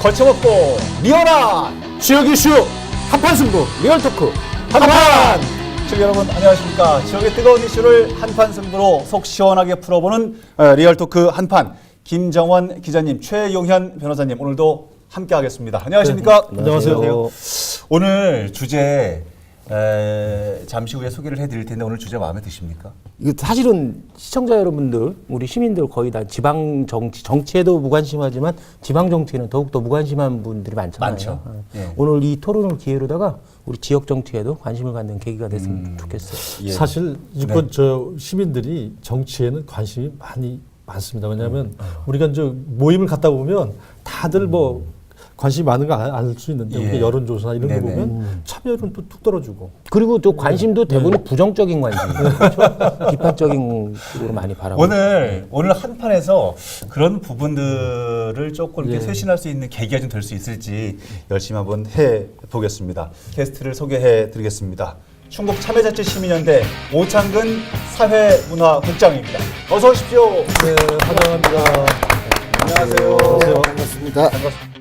거쳐먹고 리얼한 지역 이슈 한판 승부 리얼토크 한판. 시청자 여러분 안녕하십니까. 지역의 뜨거운 이슈를 한판 승부로 속 시원하게 풀어보는 리얼토크 한판. 김정원 기자님, 최용현 변호사님 오늘도 함께하겠습니다. 안녕하십니까. 네, 안녕하세요. 오늘 주제 잠시 후에 소개를 해드릴 텐데 오늘 주제 마음에 드십니까? 이거 사실은 시청자 여러분들, 우리 시민들 거의 다 지방 정치에도 무관심하지만 지방 정치에는 더욱더 무관심한 분들이 많잖아요. 많죠. 예. 오늘 이 토론을 기회로다가 우리 지역 정치에도 관심을 갖는 계기가 됐으면 좋겠어요. 예. 사실 이번 저 시민들이 정치에는 관심이 많습니다. 왜냐하면 우리가 이제 모임을 갖다 보면 다들 뭐 관심이 많은 거 알 수 있는데 예. 우리 여론조사 이런 거 네네. 보면 참여율은 또 뚝 떨어지고. 그리고 또 관심도 대부분 부정적인 관심이에요. 그렇죠? 비판적인 쪽으로 많이 바라보고. 오늘 한판에서 그런 부분들을 조금 이렇게 예. 쇄신할 수 있는 계기가 좀 될 수 있을지 열심히 한번 해보겠습니다. 게스트를 소개해드리겠습니다. 충북 참여자치 시민연대 오창근 사회문화국장입니다. 어서 오십시오. 네, 환영합니다. 안녕하세요. 반갑습니다. 반갑습니다.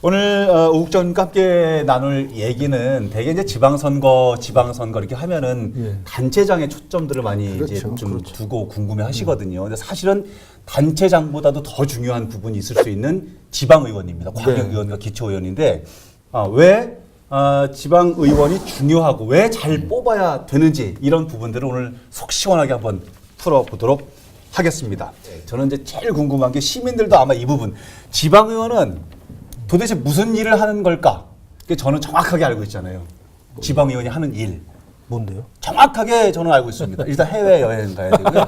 오늘 우국전과 함께 나눌 얘기는 대개 이제 지방선거 이렇게 하면은 예. 단체장에 초점들을 많이 이제 그렇죠, 좀 그렇죠. 두고 궁금해 하시거든요. 근데 사실은 단체장보다도 더 중요한 부분이 있을 수 있는 지방의원입니다. 과격의원과 기초의원인데 왜 지방의원이 중요하고 왜 잘 뽑아야 되는지 이런 부분들을 오늘 속 시원하게 한번 풀어보도록 하겠습니다. 저는 이제 제일 궁금한 게 시민들도 아마 이 부분 지방의원은 도대체 무슨 일을 하는 걸까? 그게 저는 정확하게 알고 있잖아요. 지방의원이 하는 일. 뭔데요? 정확하게 저는 알고 있습니다. 일단 해외여행 가야 되고요.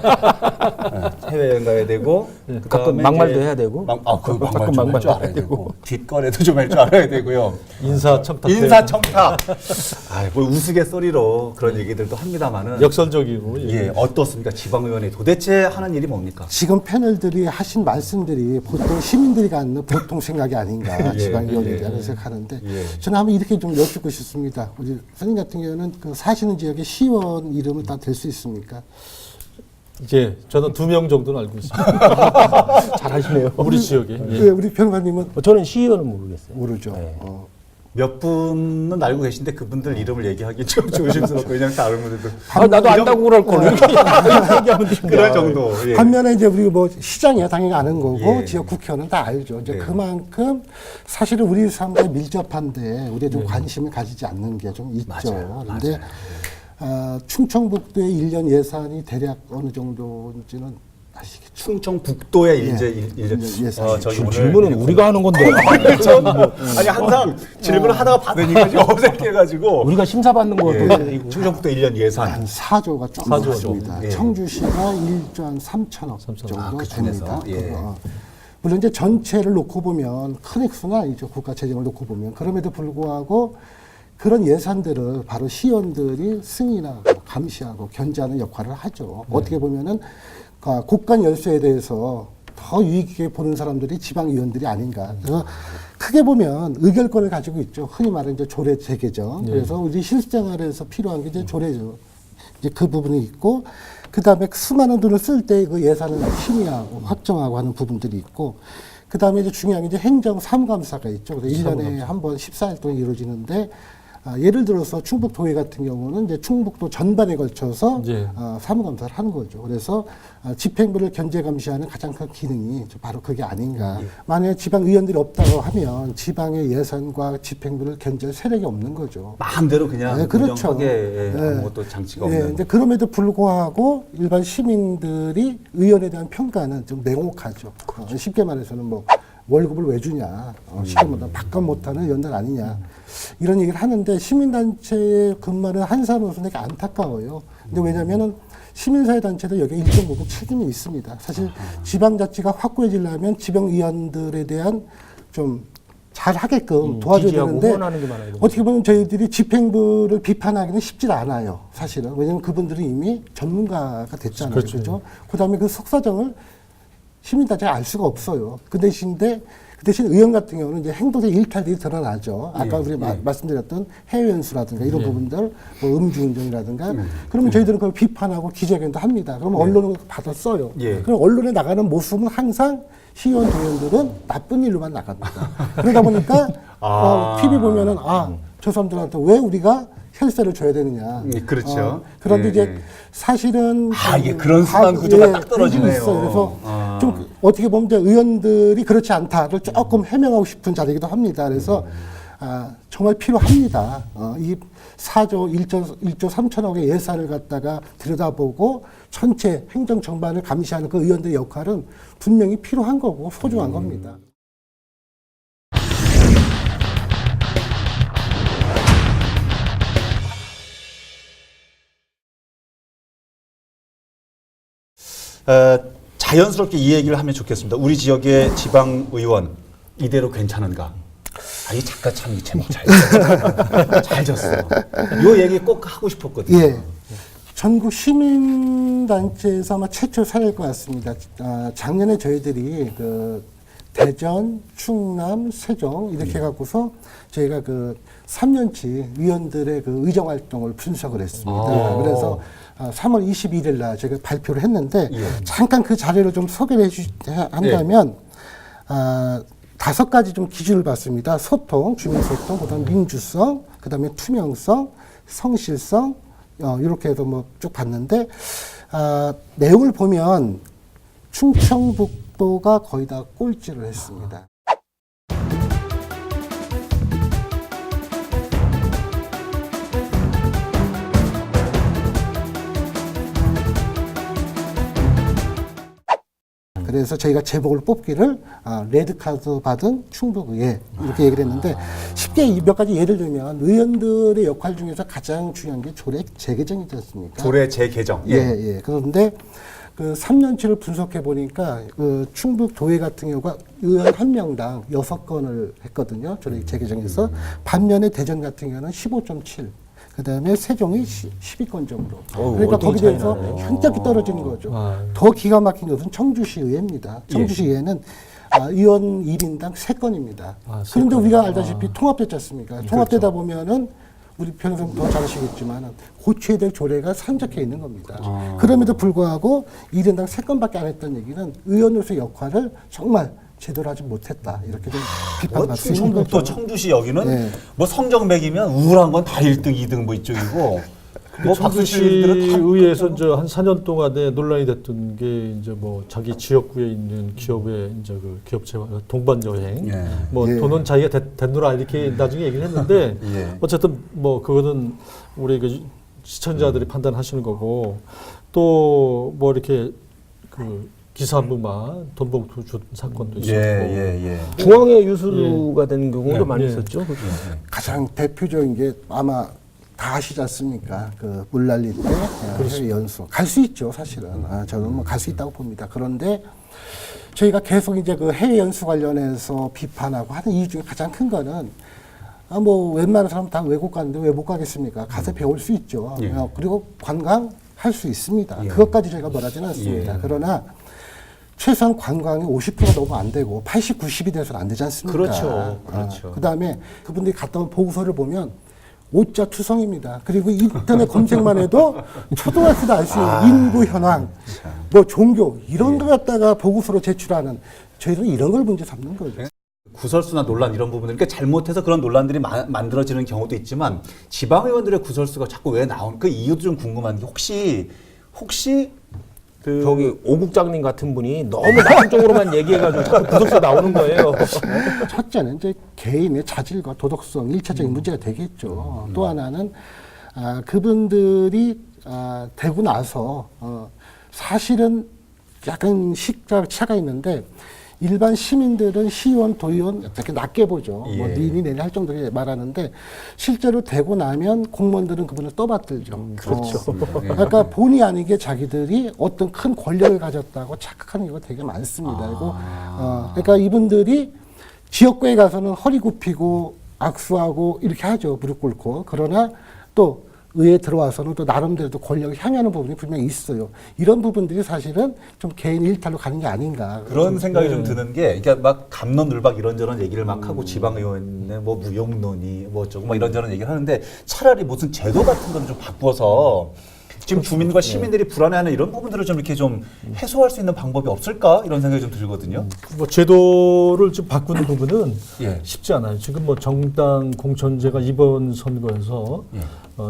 네, 해외여행 가야 되고. 가끔 막말도 해야 되고. 가끔 가끔 막말 좀 할 줄 알아야 되고. 뒷거래도 좀 할 줄 알아야 되고요. 인사청탁. 인사청탁. 뭐 우스갯소리로 그런 얘기들도 합니다만은. 역설적이고. 예, 어떻습니까? 지방의원이 도대체 하는 일이 뭡니까? 지금 패널들이 하신 말씀들이 보통 시민들이 갖는 보통 생각이 아닌가 예, 지방위원회라고 예. 생각하는데 예. 저는 한번 이렇게 좀 여쭙고 싶습니다. 우리 선생님 같은 경우는 그 사시는 지역의 시의원 이름을 다 댈 수 있습니까? 이제 저는 2명 정도는 알고 있습니다. 잘하시네요. 우리 지역에. 예. 네, 우리 변호사님은 저는 시의원은 모르겠어요. 모르죠. 네. 몇 분은 알고 계신데 그분들 이름을 얘기하기 좀 조심스럽고 왜냐하면 다른 분들도 나도 안다고 그럴 걸. 이렇게 얘기하면 되는데. 그럴 정도. 예. 반면에 이제 우리 뭐 시장이야 당연히 아는 거고 예. 지역 국회의원은 다 알죠. 이제 예. 그만큼 사실은 우리 삶과 밀접한데 우리가 좀 관심을 가지지 않는 게 좀 있죠. 맞아요. 그런데 충청북도의 1년 예산이 대략 어느 정도인지는 아시겠죠? 충청북도의 예. 이제 예산. 저희 지금 오늘 질문은 우리가 하는 건데. 아니 항상 질문을 하다가 받으니까 좀 어색해가지고 우리가 심사받는 것도 예. 아니고. 충청북도 1년 예산 한 4조가 조금 4조 넘습니다. 예. 청주시가 1조 한 3천억 정도 그 중에서? 됩니다. 예. 그거. 물론 이제 전체를 놓고 보면 큰 액수는 아니죠. 국가 재정을 놓고 보면. 그럼에도 불구하고 그런 예산들을 바로 시의원들이 승인하고 감시하고 견제하는 역할을 하죠. 어떻게 보면은 국간 열쇠에 대해서 더 유익 있게 보는 사람들이 지방의원들이 아닌가. 그래서 크게 보면 의결권을 가지고 있죠. 흔히 말하는 이제 조례 재개정. 그래서 우리 실생활에서 필요한 게 이제 조례죠. 이제 그 부분이 있고, 그 다음에 수많은 돈을 쓸 때 그 예산을 심의하고 확정하고 하는 부분들이 있고, 그 다음에 이제 중요한 게 이제 행정 사무감사가 있죠. 그래서 1년에 한 번 14일 동안 이루어지는데, 예를 들어서 충북도회 같은 경우는 이제 충북도 전반에 걸쳐서 예. 사무감사를 하는 거죠. 그래서 집행부를 견제 감시하는 가장 큰 기능이 바로 그게 아닌가. 만약에 지방의원들이 없다고 하면 지방의 예산과 집행부를 견제할 세력이 없는 거죠. 마음대로 그냥 네, 그렇죠. 무정하게 네. 아무것도 장치가 예, 없는. 근데 그럼에도 불구하고 일반 시민들이 의원에 대한 평가는 좀 냉혹하죠. 쉽게 말해서는 뭐 월급을 왜 주냐, 쉽게 말하면 밥값 못하는 의원들 아니냐 이런 얘기를 하는데 시민단체에 근무하는 한산호선에게 안타까워요. 근데 왜냐면은 시민사회단체도 여기에 일정 부분 책임이 있습니다. 사실 지방자치가 확고해지려면 지방의원들에 대한 좀 잘하게끔 도와줘야 지지하고 되는데 후원하는 게 많아야 됩니다. 어떻게 보면 저희들이 집행부를 비판하기는 쉽지 않아요. 사실은. 왜냐하면 그분들은 이미 전문가가 됐잖아요. 그렇죠. 그죠? 그 다음에 그 속사정을 시민단체가 알 수가 없어요. 그 대신에 그 대신 의원 같은 경우는 이제 행동의 일탈들이 드러나죠. 아까 우리 말씀드렸던 해외 연수라든가 이런 부분들, 뭐 음주운전이라든가 그러면 저희들은 그걸 비판하고 기자회견도 합니다. 그러면 언론은 받아 써요. 그럼 언론에 나가는 모습은 항상 시의원 도의원들은 나쁜 일로만 나갑니다. 그러다 보니까 TV 보면은 저 사람들한테 왜 우리가 혈세를 줘야 되느냐. 그렇죠. 그런데 이제 사실은 이게 그런 순환 구조가 딱 떨어지네요. 있어요. 그래서 좀 어떻게 보면 이제 의원들이 그렇지 않다를 조금 해명하고 싶은 자리이기도 합니다. 그래서 정말 필요합니다. 이 4조 1조 3천억의 예산을 갖다가 들여다보고 전체 행정 정반을 감시하는 그 의원들의 역할은 분명히 필요한 거고 소중한 겁니다. 자연스럽게 이 얘기를 하면 좋겠습니다. 우리 지역의 지방 의원 이대로 괜찮은가? 이 작가 참 이 제목 잘 졌어. 잘 졌어. 요 얘기 꼭 하고 싶었거든요. 예. 전국 시민단체에서 아마 최초 사례일 것 같습니다. 작년에 저희들이 그 대전, 충남, 세종 이렇게 해갖고서 저희가 그 3년치 위원들의 그 의정 활동을 분석을 했습니다. 그래서 3월 21일 날 제가 발표를 했는데 잠깐 그 자료를 좀 소개를 한다면 5가지 좀 기준을 봤습니다. 소통, 주민소통, 그다음 민주성, 그다음에 투명성, 성실성 이렇게 해서 뭐 쭉 봤는데 내용을 보면 충청북도가 거의 다 꼴찌를 했습니다. 그래서 저희가 제목을 뽑기를 레드카드 받은 충북의회 이렇게 얘기를 했는데 쉽게 몇 가지 예를 들면 의원들의 역할 중에서 가장 중요한 게 조례 재개정이지 않습니까? 조례 재개정. 예. 그런데 그 3년치를 분석해 보니까 그 충북도회 같은 경우가 의원 1명당 6건을 했거든요. 조례 재개정에서 반면에 대전 같은 경우는 15.7. 그다음에 세종이 12건 정도. 그러니까 거기에 대해서 현저히 떨어지는 거죠. 더 기가 막힌 것은 청주시 의회입니다. 청주시 의회는 의원 1인당 3건입니다. 그런데 우리가 알다시피 통합됐지 않습니까? 통합되다 보면은 우리 변호사님 더 잘하시겠지만 고쳐야 될 조례가 산적해 있는 겁니다. 그럼에도 불구하고 1인당 3건밖에 안 했던 얘기는 의원으로서의 역할을 정말 제대로 하지 못했다. 이렇게 좀 비판받을 수 있는 거죠. 충북도 청주시 여기는 뭐 성적 매기면 우울한 건 다 1등, 2등 뭐 이쪽이고 뭐 청주시 의회에서 이제 한 4년 동안에 논란이 됐던 게 이제 뭐 자기 지역구에 있는 기업의 이제 그 기업체 동반 여행, 뭐 돈은 자기가 댔노라 이렇게 나중에 얘기를 했는데 어쨌든 뭐 그거는 우리 그 시청자들이 판단하시는 거고 또 뭐 이렇게 그 기사무마 돈봉투 준 사건도 있었고 중앙회 유수가 된 경우도 많이 있었죠. 가장 대표적인 게 아마 다 아시지 않습니까? 그 물난리 때 해외 연수 갈 수 있죠, 사실은. 저는 뭐 갈 수 있다고 봅니다. 그런데 저희가 계속 이제 그 해외 연수 관련해서 비판하고 하는 이유 중에 가장 큰 거는 뭐 웬만한 사람 다 외국 가는데 왜 못 가겠습니까? 가서 배울 수 있죠. 그리고 관광할 수 있습니다. 그것까지 저희가 뭐라지는 않습니다. 그러나 최소한 관광이 50%가 너무 안 되고 80, 90이 돼서는 안 되지 않습니까? 그렇죠. 그다음에 그분들이 갔다 온 보고서를 보면 오자 투성입니다. 그리고 인터넷 검색만 해도 초등학생도 알 수 있는 인구 현황, 뭐 종교 이런 거 갖다가 보고서로 제출하는 저희들은 이런 걸 문제 삼는 거죠. 구설수나 논란 이런 부분들, 그러니까 잘못해서 그런 논란들이 만들어지는 경우도 있지만 지방의원들의 구설수가 자꾸 왜 나오는 그 이유도 좀 궁금한 게 혹시 저기 오 국장님 같은 분이 너무 나쁜 쪽으로만 얘기해가지고 자꾸 구석서 나오는 거예요. 첫째는 이제 개인의 자질과 도덕성 1차적인 문제가 되겠죠. 또 하나는 그분들이 되고 나서 사실은 약간 시차가 있는데 일반 시민들은 시의원, 도의원 이렇게 낮게 보죠. 뭐 니니 내니 할 정도로 말하는데 실제로 되고 나면 공무원들은 그분을 떠받들죠. 그렇죠. 그러니까 본의 아니게 자기들이 어떤 큰 권력을 가졌다고 착각하는 경우가 되게 많습니다. 그리고 그러니까 이분들이 지역구에 가서는 허리 굽히고 악수하고 이렇게 하죠. 무릎 꿇고. 그러나 또 의회에 들어와서는 또 나름대로 또 권력을 향유하는 부분이 분명히 있어요. 이런 부분들이 사실은 좀 개인 일탈로 가는 게 아닌가. 그런 생각이 좀 드는 게, 그러니까 막 갑론을박 이런저런 얘기를 막 하고 지방의원의 뭐 무용론이 뭐 어쩌고 막 이런저런 얘기를 하는데 차라리 무슨 제도 같은 걸 좀 바꾸어서 지금 주민과 시민들이 불안해하는 이런 부분들을 좀 이렇게 좀 해소할 수 있는 방법이 없을까 이런 생각이 좀 들거든요. 뭐 제도를 좀 바꾸는 부분은 예. 쉽지 않아요. 지금 뭐 정당 공천제가 이번 선거에서 예.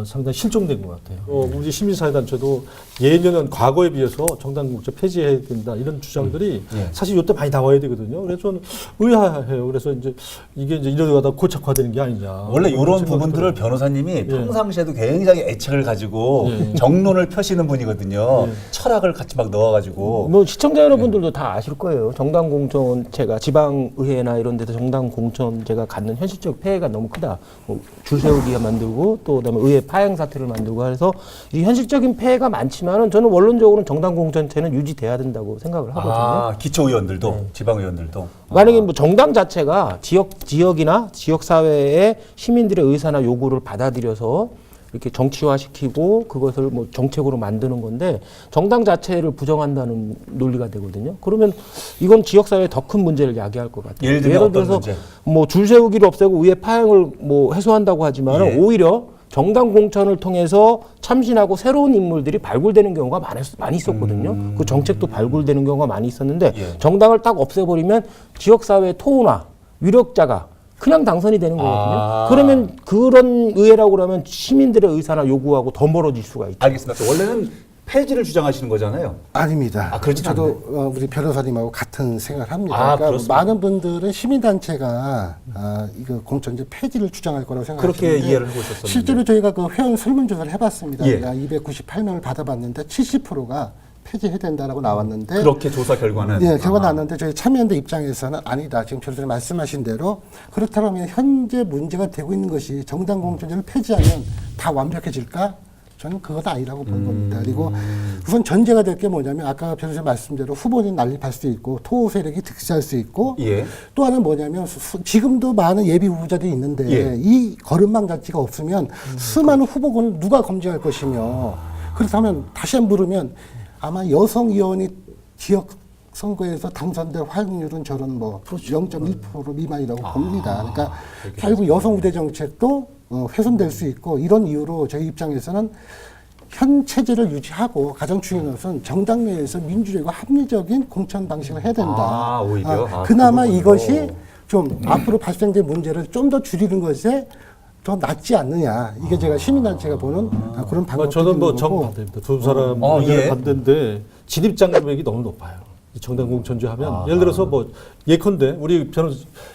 상당히 실종된 것 같아요. 우리 시민사회단체도 예년은 과거에 비해서 정당 공천 폐지해야 된다 이런 주장들이 예. 사실 이때 많이 나와야 되거든요. 그래서 저는 의아해요. 그래서 이제 이게 이제 이러다가 고착화되는 게 아니냐. 원래 이런 생각이 부분들을 들어요. 변호사님이 평상시에도 굉장히 애착을 가지고 예. 정론을 펴시는 분이거든요. 철학을 같이 막 넣어가지고. 뭐 시청자 여러분들도 다 아실 거예요. 정당 공천제가 지방의회나 이런 데서 정당 공천제가 갖는 현실적 폐해가 너무 크다. 뭐 줄 세우기가 만들고 또 그다음에 의회 파행 사태를 만들고 해서 이 현실적인 폐해가 많지만은 저는 원론적으로는 정당 공천제는 유지돼야 된다고 생각을 하거든요. 아, 기초의원들도 지방의원들도. 만약에 뭐 정당 자체가 지역이나 지역 사회의 시민들의 의사나 요구를 받아들여서 이렇게 정치화시키고 그것을 뭐 정책으로 만드는 건데 정당 자체를 부정한다는 논리가 되거든요. 그러면 이건 지역 사회에 더 큰 문제를 야기할 것 같아요. 예를 들면 어떤 들어서 문제? 뭐 줄 세우기를 없애고 의회 파행을 뭐 해소한다고 하지만 예. 오히려 정당 공천을 통해서 참신하고 새로운 인물들이 발굴되는 경우가 많이 있었거든요. 그 정책도 발굴되는 경우가 많이 있었는데 예. 정당을 딱 없애버리면 지역 사회의 토우나 유력자가 그냥 당선이 되는 거거든요. 아. 그러면 그런 의회라고 그러면 시민들의 의사나 요구하고 더 멀어질 수가 있죠. 알겠습니다. 원래는 폐지를 주장하시는 거잖아요. 아닙니다. 아, 그렇진 저도 우리 변호사님하고 같은 생각을 합니다. 아, 그러니까 그렇습니까? 많은 분들은 시민단체가 이거 공천제 폐지를 주장할 거라고 생각하시는데 그렇게 이해를 하고 있었었는데. 실제로 저희가 그 회원 설문조사를 해봤습니다. 예. 그러니까 298명을 받아봤는데 70%가 폐지해야 된다라고 나왔는데 그렇게 조사 결과는. 예, 결과 나왔는데 저희 참여연대 입장에서는 아니다. 지금 변호사님 말씀하신 대로 그렇다면 현재 문제가 되고 있는 것이 정당 공천제를 폐지하면 다 완벽해질까? 저는 그건 아니라고 본 겁니다. 그리고 우선 전제가 될 게 뭐냐면 아까 변호사님 말씀대로 후보는 난립할 수 있고 토호 세력이 득세할 수 있고 예. 또 하나는 뭐냐면 지금도 많은 예비 후보자들이 있는데 예. 이 거름망 자체가 없으면 수많은 후보군을 누가 검증할 것이며 그렇다면 다시 한번 물으면 아마 여성 의원이 지역 선거에서 당선될 확률은 저는 뭐 0.1% 미만이라고 봅니다. 그러니까 결국 여성 우대 정책도 훼손될 수 있고 이런 이유로 저희 입장에서는 현 체제를 유지하고 가장 중요한 것은 정당 내에서 민주적이고 합리적인 공천 방식을 해야 된다. 아, 오히려? 아, 그나마 그 부분으로. 이것이 좀 앞으로 발생될 문제를 좀 더 줄이는 것에 더 낫지 않느냐. 이게 제가 시민단체가 보는 그런 방법이 저는 뭐 있는 정 거고. 반대입니다. 두 사람 예. 의견을 반대인데 진입장 금액이 너무 높아요. 이 정당 공천제 하면 예를 들어서 뭐 예컨대 우리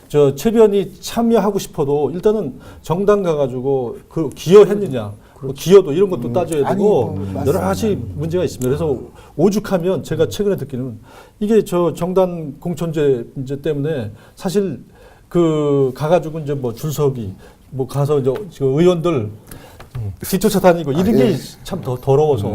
저 최변이 참여하고 싶어도 일단은 정당 가가지고 그 기여했느냐, 뭐 기여도 이런 것도 따져야 아니, 되고 뭐 여러 가지 문제가 있습니다. 그래서 오죽하면 제가 최근에 듣기는 이게 저 정당 공천제 문제 때문에 사실 그 가가지고 이제 뭐 줄서기 뭐 가서 이제 저 의원들 뒤쫓아 다니고 이런 게 참 더 더러워서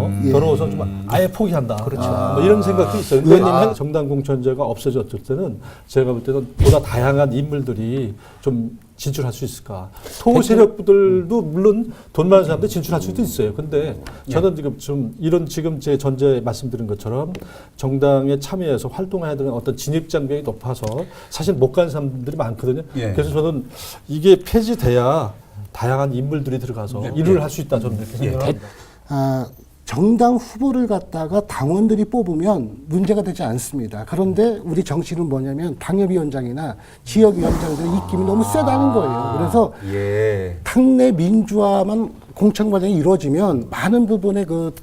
좀 아예 포기한다. 그렇죠. 뭐 이런 생각도 있어요. 근데 정당 공천제가 없어졌을 때는 제가 볼 때는 보다 다양한 인물들이 좀 진출할 수 있을까. 토 세력들도 물론 돈 많은 사람들 진출할 수도 있어요. 근데 저는 지금 좀 이런 지금 제 전제 말씀드린 것처럼 정당에 참여해서 활동해야 되는 어떤 진입 장벽이 높아서 사실 못 가는 사람들이 많거든요. 예. 그래서 저는 이게 폐지돼야 다양한 인물들이 들어가서 일을 할 수 있다 저는 이렇게 생각합니다. 정당 후보를 갖다가 당원들이 뽑으면 문제가 되지 않습니다. 그런데 우리 정치는 뭐냐면 당협위원장이나 지역위원장들의 입김이 너무 세다는 거예요. 그래서 예. 당내 민주화만 공천 과정이 이루어지면 많은 부분의 는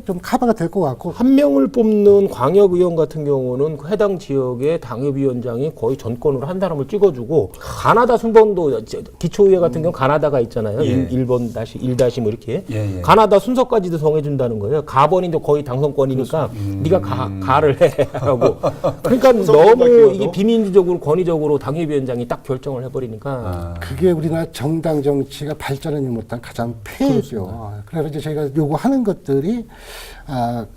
좀 커버가 될 것 같고 한 명을 뽑는 광역의원 같은 경우는 그 해당 지역의 당협위원장이 거의 전권으로 한 사람을 찍어주고 가나다 순번도 기초의회 같은 경우 가나다가 있잖아요. 예. 1번 다시 1다시 뭐 이렇게 예, 예. 가나다 순서까지도 정해준다는 거예요. 가번이 거의 당선권이니까 네가 가를 해 하고 그러니까 너무 이게 비민주적으로 권위적으로 당협위원장이 딱 결정을 해버리니까 그게 우리나라 정당 정치가 발전하지 못한 가장 폐해죠. 그래서 이제 저희가 요구하는 것들이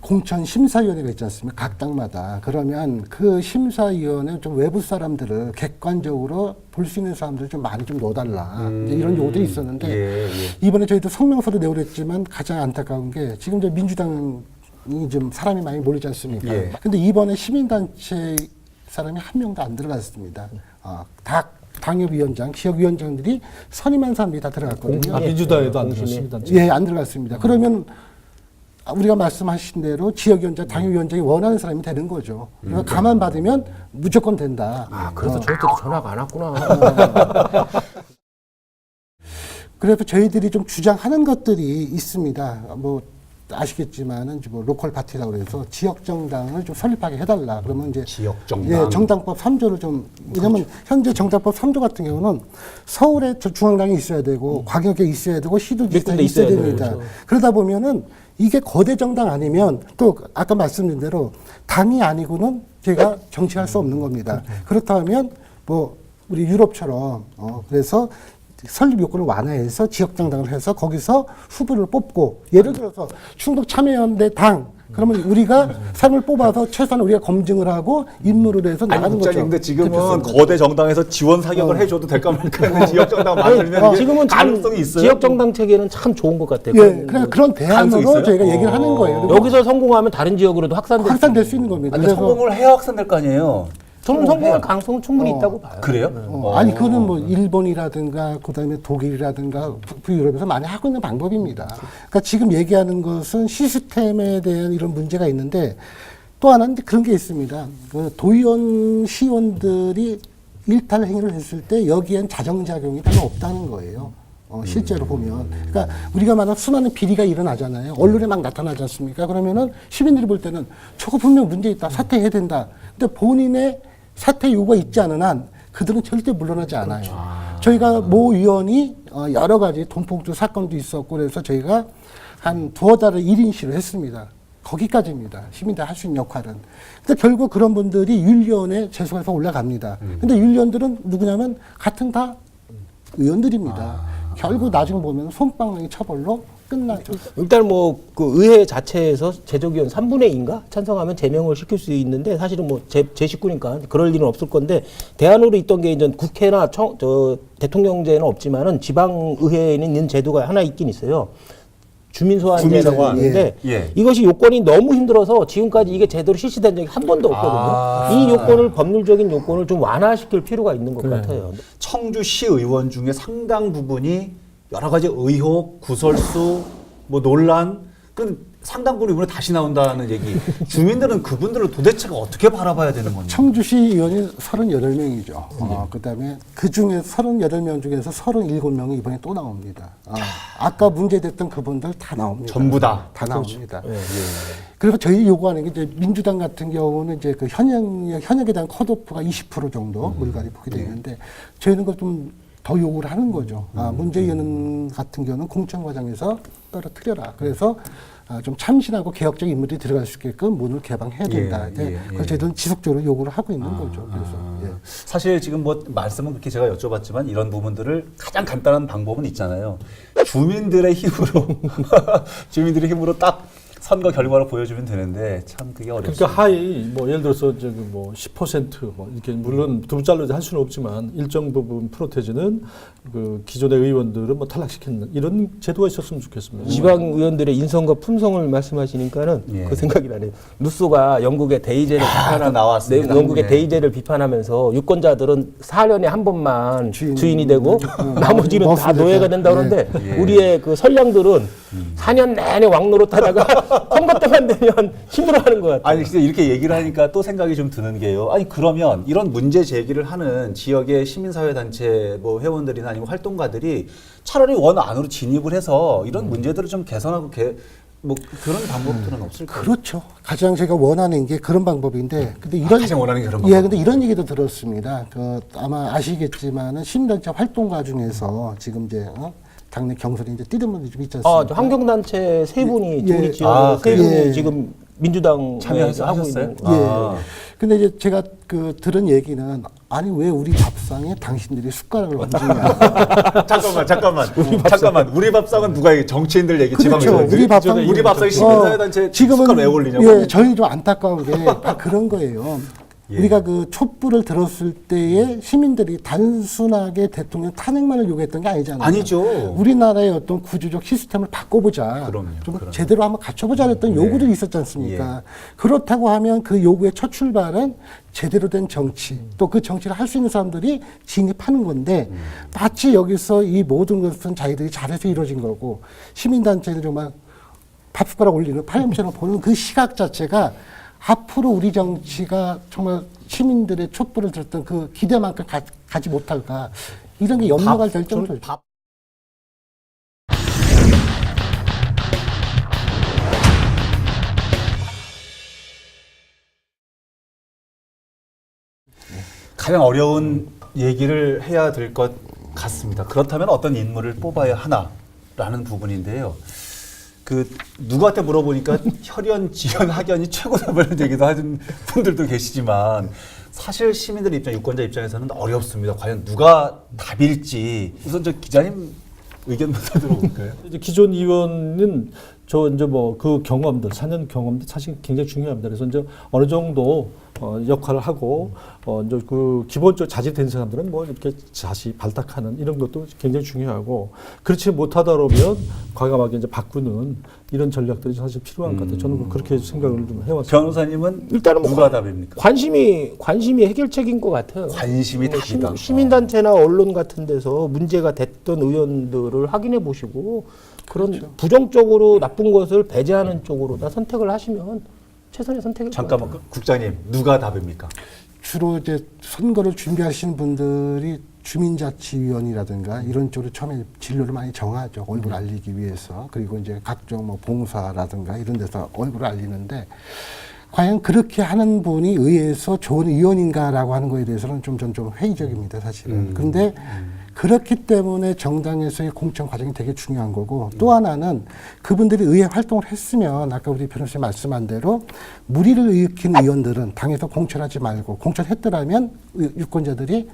공천 심사위원회가 있지 않습니까? 각 당마다. 그러면 그 심사위원회 좀 외부 사람들을 객관적으로 볼 수 있는 사람들을 좀 많이 좀 넣어달라. 이제 이런 요구들이 있었는데 이번에 저희도 성명서를 내오려 했지만 가장 안타까운 게 지금 이제 민주당이 좀 사람이 많이 몰리지 않습니까? 근데 이번에 시민단체 사람이 한 명도 안 들어갔습니다. 다 당협위원장, 지역위원장들이 선임한 사람들이 다 들어갔거든요. 민주당에도 안 들어갔습니다. 예, 안 들어갔습니다. 그러면 우리가 말씀하신 대로 지역위원장, 당협위원장이 원하는 사람이 되는 거죠. 그래서 가만 받으면 무조건 된다. 그래서 저한테도 전화가 안 왔구나. 그래서 저희들이 좀 주장하는 것들이 있습니다. 뭐 아시겠지만은 뭐 로컬 파티라고 그래서 지역 정당을 좀 설립하게 해달라. 그러면 이제 지역 정당. 예, 정당법 3조를 좀 왜냐면 현재 정당법 3조 같은 경우는 서울에 중앙당이 있어야 되고 광역에 있어야 되고 시도지사에 있어야 됩니다. 그러다 보면은 이게 거대 정당 아니면 또 아까 말씀드린 대로 당이 아니고는 제가 정치할 수 없는 겁니다. 그렇다면 뭐 우리 유럽처럼 그래서 설립 요건을 완화해서 지역정당을 해서 거기서 후보를 뽑고 예를 들어서 충북 참여연대 당 그러면 우리가 사람을 뽑아서 최소한 우리가 검증을 하고 임무를 해서 나가는 거죠. 근데 지금은 거대 정당에서 지원 사격을 해줘도 될까 말까 하는 지역 정당 만들면 지금은 가능성이 있어요. 지역 정당 체계는 참 좋은 것 같아요. 예, 그런 대안으로 저희가 얘기를 하는 거예요. 여기서 성공하면 다른 지역으로도 확산될 수 있는 겁니다. 근데 성공을 해야 확산될 거 아니에요. 저는 성공할 가능성은 충분히 있다고 봐요. 그래요? 아니 그거는 뭐 일본이라든가 그다음에 독일이라든가 북유럽에서 많이 하고 있는 방법입니다. 그러니까 지금 얘기하는 것은 시스템에 대한 이런 문제가 있는데 또 하나는 그런 게 있습니다. 그 도의원 시의원들이 일탈 행위를 했을 때 여기엔 자정작용이 별로 없다는 거예요. 실제로 보면. 그러니까 우리가 말하는 수많은 비리가 일어나잖아요. 언론에 막 나타나지 않습니까? 그러면은 시민들이 볼 때는 저거 분명 문제 있다. 사퇴해야 된다. 근데 본인의 사퇴 요구가 있지 않은 한 그들은 절대 물러나지 않아요. 저희가 모 의원이 여러 가지 돈봉투 사건도 있었고 그래서 저희가 한 두어 달을 1인 시를 했습니다. 거기까지입니다. 시민들 할 수 있는 역할은. 근데 결국 그런 분들이 윤리원에 제소해서 올라갑니다. 근데 윤리원들은 누구냐면 같은 다 의원들입니다. 결국 나중에 보면 솜방망이 처벌로 끝나죠. 일단 뭐 그 의회 자체에서 제적위원 3분의 2인가 찬성하면 제명을 시킬 수 있는데 사실은 뭐 제 식구니까 그럴 일은 없을 건데 대안으로 있던 게 이제 국회나 대통령제는 없지만은 지방의회에는 있는 제도가 하나 있긴 있어요. 주민소환제라고 하는데 이것이 요건이 너무 힘들어서 지금까지 이게 제대로 실시된 적이 한 번도 없거든요. 이 요건을 법률적인 요건을 좀 완화시킬 필요가 있는 것 같아요. 청주시 의원 중에 상당 부분이 여러 가지 의혹, 구설수, 뭐 논란, 그 상당 부분 이번에 다시 나온다는 얘기. 주민들은 그분들을 도대체가 어떻게 바라봐야 되는 건지. 청주시 의원이 38명이죠. 그다음에 그 중에 38명 중에서 37명이 이번에 또 나옵니다. 아까 문제됐던 그분들 다 나옵니다. 전부 다. 다 나옵니다. 그리고 저희 요구하는 게 이제 민주당 같은 경우는 이제 그 현역에 대한 컷오프가 20% 정도 물갈이 포기되어 있는데 저희는 그걸 좀 더 요구를 하는 거죠. 문재인 같은 경우는 공천 과정에서 떨어뜨려라. 그래서 좀 참신하고 개혁적인 인물이 들어갈 수 있게끔 문을 개방해야 된다. 그걸 저희들은 지속적으로 요구를 하고 있는 거죠. 그래서 사실 지금 뭐 말씀은 그렇게 제가 여쭤봤지만 이런 부분들을 가장 간단한 방법은 있잖아요. 주민들의 힘으로 주민들의 힘으로 딱 선거 결과를 보여주면 되는데 참 그게 어렵습니다. 그러니까 하위 뭐 예를 들어서 저기 뭐 10%뭐 이렇게 물론 두 잘라서 할 수는 없지만 일정 부분 프로테지는 그 기존의 의원들은 뭐 탈락시키는 이런 제도가 있었으면 좋겠습니다. 지방 의원들의 인성과 품성을 말씀하시니까는 그 생각이 나네요. 루소가 영국의 데이제를 나왔습니다. 영국의 데이제를 비판하면서 유권자들은 4년에 한 번만 주인이 되고 나머지는 다 노예가 된다 그러는데 우리의 그 선량들은 4년 내내 왕노릇하다가 선거 때만 되면 힘들어하는 것 같아요. 아니 진짜 이렇게 얘기를 하니까 또 생각이 좀 드는 게요. 아니 그러면 이런 문제 제기를 하는 지역의 시민사회 단체 뭐 회원들이나 아니면 활동가들이 차라리 원 안으로 진입을 해서 이런 문제들을 좀 개선하고 뭐 그런 방법들은 없을까요? 그렇죠. 가장 제가 원하는 게 그런 방법인데, 근데 이런 가장 원하는 게 그런 방법. 예, 근데 이런 얘기도 들었습니다. 아마 아시겠지만은 시민단체 활동가 중에서 지금 이제 당내 경선이 이제 뛰는 분들이 좀 있지 않습니까? 환경단체 세 분이 우리 지역에 세 분이 지금 민주당 참여해서 하고 하셨어요? 있는 예. 아. 근데 이제 제가 그 들은 얘기는 아니 왜 우리 밥상에 당신들이 숟가락을 얹느냐. 잠깐만. 우리 밥상은 누가 얘기? 정치인들 얘기, 그렇죠. 지방의원들. 우리 밥상에 시민사회단체 숟가락 왜 올리냐고. 예, 저희 좀 안타까운 게 다 그런 거예요. 예. 우리가 그 촛불을 들었을 때에 시민들이 단순하게 대통령 탄핵만을 요구했던 게 아니잖아요. 아니죠. 우리나라의 어떤 구조적 시스템을 바꿔보자. 그럼요. 좀 제대로 한번 갖춰보자 했던 네. 요구들이 있었지 않습니까? 그렇다고 하면 그 요구의 첫 출발은 제대로 된 정치, 또 그 정치를 할 수 있는 사람들이 진입하는 건데 마치 여기서 이 모든 것은 자기들이 잘해서 이루어진 거고 시민단체는 정말 밥숟가락 올리는 파렴치처럼 보는 그 시각 자체가 앞으로 우리 정치가 정말 시민들의 촛불을 들었던 그 기대만큼 가지 못할까 이런 게 염려가 될 정도죠. 가장 어려운 얘기를 해야 될 것 같습니다. 그렇다면 어떤 인물을 뽑아야 하나라는 부분인데요. 그 누구한테 물어보니까 혈연, 지연, 학연이 최고다라는 얘기도 하는 분들도 계시지만 사실 시민들 입장, 유권자 입장에서는 어렵습니다. 과연 누가 답일지 우선 저 기자님 의견부터 들어볼까요? 이제 기존 의원은 저 이제 뭐 그 경험들, 4년 경험들 사실 굉장히 중요합니다. 그래서 이제 어느 정도 역할을 하고 이제 그 기본적으로 자질된 사람들은 뭐 이렇게 다시 발탁하는 이런 것도 굉장히 중요하고 그렇지 못하다 그러면 과감하게 이제 바꾸는 이런 전략들이 사실 필요한 것 같아요. 저는 그렇게 생각을 좀 해왔습니다. 변호사님은 일단은 뭐 누가 답입니까? 관심이 해결책인 것 같아요. 관심이 답이다. 시민단체나 언론 같은 데서 문제가 됐던 의원들을 확인해 보시고 그런 그렇죠. 부정적으로 나쁜 것을 배제하는 쪽으로다 선택을 하시면 최선의 선택일 것 잠깐만, 같아요. 국장님 누가 답입니까? 주로 이제 선거를 준비하시는 분들이 주민자치위원이라든가 이런 쪽으로 처음에 진로를 많이 정하죠. 얼굴 알리기 위해서. 그리고 이제 각종 뭐 봉사라든가 이런 데서 얼굴을 알리는데 과연 그렇게 하는 분이 의회에서 좋은 의원인가라고 하는 거에 대해서는 좀 회의적입니다, 사실은. 그런데 그렇기 때문에 정당에서의 공천 과정이 되게 중요한 거고 또 하나는 그분들이 의회 활동을 했으면 아까 우리 변호사님 말씀한 대로 무리를 일으킨 의원들은 당에서 공천하지 말고 공천했더라면 유권자들이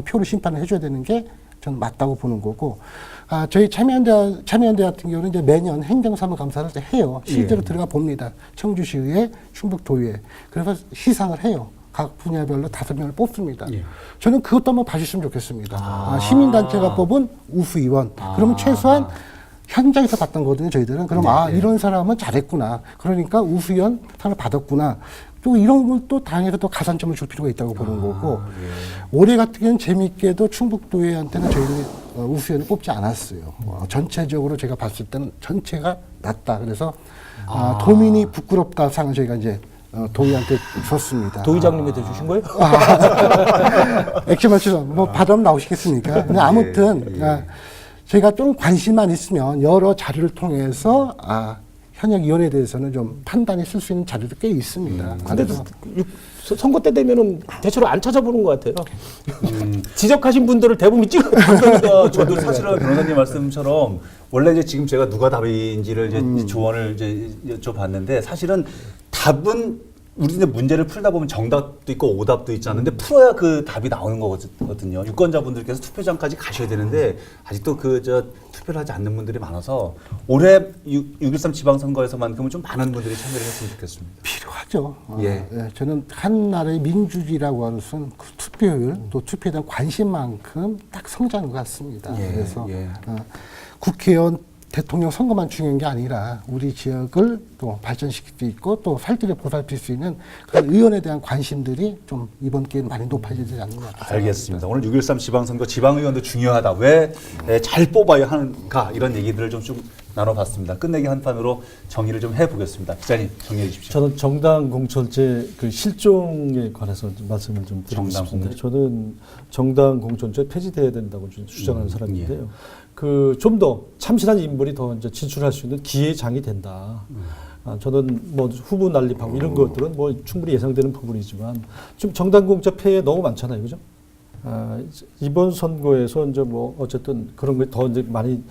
표를 심판을 해줘야 되는 게 저는 맞다고 보는 거고 저희 참여연대 같은 경우는 이제 매년 행정사무감사를 이제 해요. 실제로 들어가 봅니다. 청주시의회, 충북도의회. 그래서 시상을 해요. 각 분야별로 5명을 뽑습니다. 예. 저는 그것도 한번 봐주시면 좋겠습니다. 시민단체가 뽑은 우수의원. 그러면 최소한 현장에서 봤던 거거든요, 저희들은. 그럼 이런 사람은 잘했구나. 그러니까 우수의원 상을 받았구나. 또 이런 걸 또 당에서 또 가산점을 줄 필요가 있다고 보는 거고. 올해 같은 경우는 재미있게도 충북도의회한테는 저희들이 우수의원을 뽑지 않았어요. 전체적으로 제가 봤을 때는 전체가 낮다. 그래서 도민이 부끄럽다 상을 저희가 이제 도의한테 줬습니다. 도의장님한테 주신 거예요? 액션 맞춰서 뭐 받으면 나오시겠습니까? 근데 아무튼 저희가 좀 관심만 있으면 여러 자료를 통해서 현역위원회에 대해서는 좀 판단이 쓸 수 있는 자료도 꽤 있습니다. 근데도 선거 때 되면은 대체로 안 찾아보는 것 같아요. 지적하신 분들을 대부분 그러니까 저도 사실은 변호사님 말씀처럼 원래 이제 지금 제가 누가 답인지를 이제 조언을 이제 여쭤봤는데 사실은 답은 우리 이제 문제를 풀다 보면 정답도 있고 오답도 있지 않은데 풀어야 그 답이 나오는 거거든요. 유권자분들께서 투표장까지 가셔야 되는데 아직도 투표를 하지 않는 분들이 많아서 올해 6.13 지방선거에서만큼은 좀 많은 분들이 참여를 했으면 좋겠습니다. 필요하죠. 예. 저는 한 나라의 민주주의라고 하는 것은 그 투표율 또 투표에 대한 관심만큼 딱 성장한 것 같습니다. 그래서 국회의원 대통령 선거만 중요한 게 아니라 우리 지역을 또 발전시킬 수 있고 또 살뜰히 보살필 수 있는 그런 의원에 대한 관심들이 좀 이번 기회에 많이 높아져야 되지 않는가. 알겠습니다. 오늘 6.13 지방선거 지방의원도 중요하다. 왜 잘 뽑아야 하는가 이런 얘기들을 좀 나눠봤습니다. 끝내기 한판으로 정리를 좀 해보겠습니다. 기자님 정리해 주십시오. 저는 정당 공천제 그 실종에 관해서 좀 말씀을 좀 드리고 정당 싶습니다. 저는 정당 공천제 폐지돼야 된다고 주장하는 사람인데요. 그 좀 더 참신한 인물이 더 이제 진출할 수 있는 기회장이 된다. 저는 뭐 후보 난립하고 이런 것들은 뭐 충분히 예상되는 부분이지만 좀 정당 공천 폐해 너무 많잖아요, 그죠? 이번 선거에서 이제 뭐 어쨌든 그런 게 더 이제 많이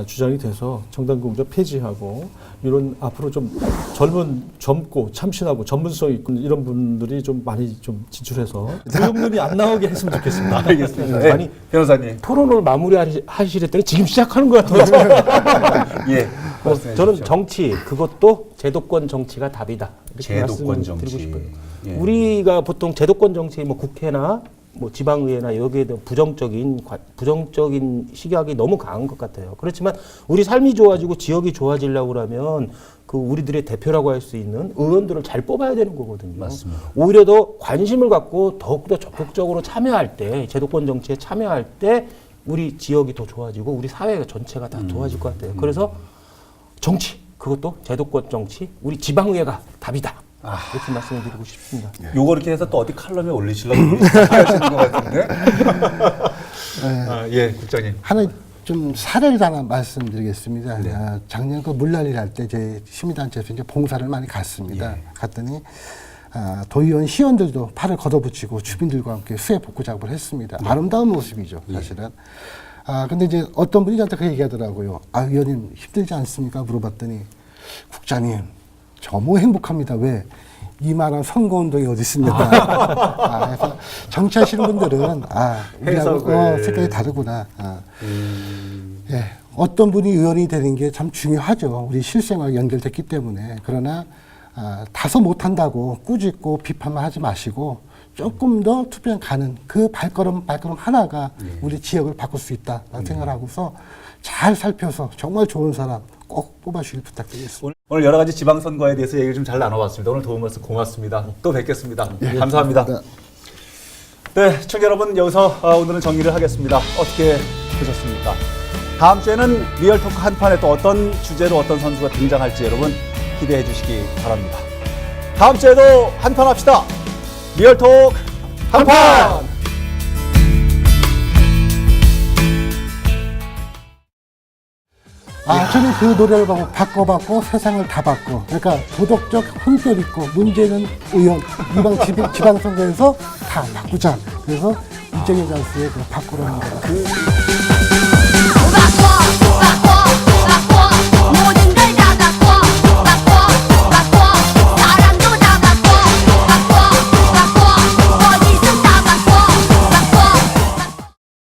주장이 돼서 정당공천 폐지하고 이런 앞으로 좀 젊고 참신하고 전문성 있고 이런 분들이 좀 많이 좀 진출해서 의혹론이 안 나오게 했으면 좋겠습니다. 알겠습니다. 네. 네, 아니, 변호사님. 토론을 마무리하시랬더니 지금 시작하는 거야. 예. 저는 정치 그것도 제도권 정치가 답이다. 이렇게 제도권 말씀을 정치. 드리고 싶어요. 예. 우리가 보통 제도권 정치 뭐 국회나 뭐 지방의회나 여기에 대한 부정적인 시각이 너무 강한 것 같아요. 그렇지만 우리 삶이 좋아지고 지역이 좋아지려고 그러면 그 우리들의 대표라고 할 수 있는 의원들을 잘 뽑아야 되는 거거든요. 맞습니다. 오히려 더 관심을 갖고 더욱더 적극적으로 참여할 때 제도권 정치에 참여할 때 우리 지역이 더 좋아지고 우리 사회 전체가 다 좋아질 것 같아요. 그래서 정치 그것도 제도권 정치 우리 지방의회가 답이다. 이렇게 말씀을 드리고 싶습니다. 요거 이렇게 해서 또 어디 칼럼에 올리시려고 하시는 것 같은데. 예, 국장님. 하나 좀 사례를 하나 말씀드리겠습니다. 작년 그 물난리 날 때 제 시민단체에서 이제 봉사를 많이 갔습니다. 갔더니 도의원 시의원들도 팔을 걷어붙이고 주민들과 함께 수해 복구 작업을 했습니다. 아름다운 모습이죠, 사실은. 근데 이제 어떤 분이 저한테 그 얘기하더라고요. 의원님 힘들지 않습니까? 물어봤더니 국장님 너무 행복합니다. 왜? 이만한 선거운동이 어디 있습니까? 그래서 정치하시는 분들은 우리하고 색깔이 다르구나. 예, 어떤 분이 의원이 되는 게 참 중요하죠. 우리 실생활 연결됐기 때문에. 그러나 다소 못한다고 꾸짖고 비판만 하지 마시고 조금 더 투표에 가는 그 발걸음 하나가 우리 지역을 바꿀 수 있다라는 생각을 하고서 잘 살펴서 정말 좋은 사람 꼭 뽑아주길 부탁드리겠습니다. 오늘 여러 가지 지방선거에 대해서 얘기를 좀 잘 나눠봤습니다. 오늘 도움 말씀 고맙습니다. 또 뵙겠습니다. 감사합니다. 네, 시청자 여러분 여기서 오늘은 정리를 하겠습니다. 어떻게 보셨습니까? 다음 주에는 리얼토크 한판에 또 어떤 주제로 어떤 선수가 등장할지 여러분 기대해 주시기 바랍니다. 다음 주에도 한판 합시다. 리얼토크 한판! 저는 그 노래를 바꿔봤고 세상을 다 바꿔. 그러니까 도덕적 혼결 있고 문제는 의원, 지방선거에서 다 바꾸자. 그래서 이정희 장수의 그 바꾸라는 거다.